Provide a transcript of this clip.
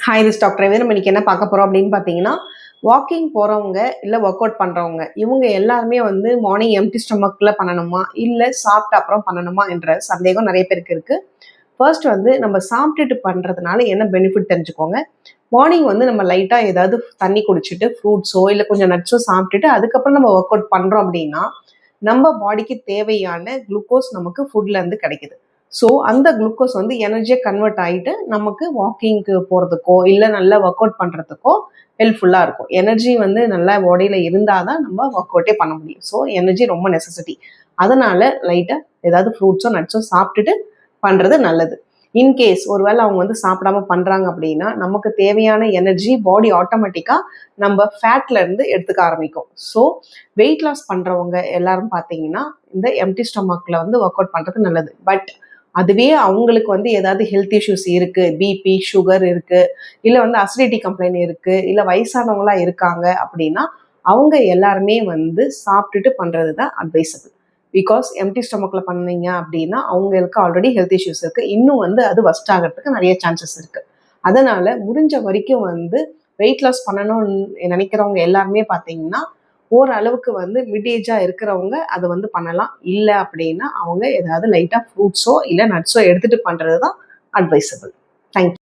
Hi, this doctor நம்ம இன்னைக்கு என்ன பார்க்க போகிறோம் அப்படின்னு பார்த்தீங்கன்னா, வாக்கிங் போகிறவங்க இல்லை ஒர்க் அவுட் பண்ணுறவங்க இவங்க எல்லாருமே வந்து மார்னிங் எம்டி ஸ்டொமக்கில் பண்ணணுமா இல்லை சாப்பிட்ட அப்புறம் பண்ணணுமா என்ற சந்தேகம் நிறைய பேருக்கு இருக்குது. ஃபர்ஸ்ட் வந்து நம்ம சாப்பிட்டுட்டு பண்ணுறதுனால என்ன பெனிஃபிட் தெரிஞ்சுக்கோங்க. மார்னிங் வந்து நம்ம லைட்டாக ஏதாவது தண்ணி குடிச்சிட்டு ஃப்ரூட்ஸோ இல்லை கொஞ்சம் நட்ஸோ சாப்பிட்டுட்டு அதுக்கப்புறம் நம்ம ஒர்க் அவுட் பண்ணுறோம் அப்படின்னா நம்ம பாடிக்கு தேவையான குளுக்கோஸ் நமக்கு ஃபுட்லேருந்து கிடைக்குது. ஸோ அந்த குளுக்கோஸ் வந்து எனர்ஜியாக கன்வெர்ட் ஆகிட்டு நமக்கு வாக்கிங்க்கு போகிறதுக்கோ இல்லை நல்லா ஒர்க் அவுட் பண்ணுறதுக்கோ ஹெல்ப்ஃபுல்லாக இருக்கும். எனர்ஜி வந்து நல்லா பாடியில் இருந்தால் தான் நம்ம ஒர்க் அவுட்டே பண்ண முடியும். ஸோ எனர்ஜி ரொம்ப நெசசிட்டி. அதனால் லைட்டாக ஏதாவது ஃப்ரூட்ஸோ நட்ஸோ சாப்பிட்டுட்டு பண்ணுறது நல்லது. இன்கேஸ் ஒருவேளை அவங்க வந்து சாப்பிடாம பண்ணுறாங்க அப்படின்னா நமக்கு தேவையான எனர்ஜி பாடி ஆட்டோமேட்டிக்காக நம்ம ஃபேட்ல இருந்து எடுத்துக்க ஆரம்பிக்கும். ஸோ வெயிட் லாஸ் பண்ணுறவங்க எல்லாரும் பார்த்தீங்கன்னா இந்த எம்டி ஸ்டொமக்கில் வந்து ஒர்க் அவுட் பண்ணுறது நல்லது. பட் அதுவே அவங்களுக்கு வந்து ஏதாவது ஹெல்த் இஷ்யூஸ் இருக்குது, பிபி சுகர் இருக்குது, இல்லை வந்து அசிடிட்டி கம்ப்ளைண்ட் இருக்குது, இல்லை வயசானவங்களாம் இருக்காங்க அப்படின்னா அவங்க எல்லாருமே வந்து சாப்பிட்டுட்டு பண்ணுறது தான் அட்வைசபிள். பிகாஸ் எம்டி ஸ்டொமக்கில் பண்ணீங்க அப்படின்னா அவங்களுக்கு ஆல்ரெடி ஹெல்த் இஷ்யூஸ் இருக்குது, இன்னும் வந்து அது வஸ்ட் ஆகிறதுக்கு நிறைய சான்சஸ் இருக்குது. அதனால் முடிஞ்ச வரைக்கும் வந்து வெயிட் லாஸ் பண்ணணும்னு நினைக்கிறவங்க எல்லாருமே பார்த்தீங்கன்னா ஓரளவுக்கு வந்து மிட் ஏஜாக இருக்கிறவங்க அதை வந்து பண்ணலாம். இல்லை அப்படின்னா அவங்க ஏதாவது லைட்டாக ஃப்ரூட்ஸோ இல்லை நட்ஸோ எடுத்துகிட்டு பண்ணுறது தான் அட்வைசபிள். தேங்க்யூ.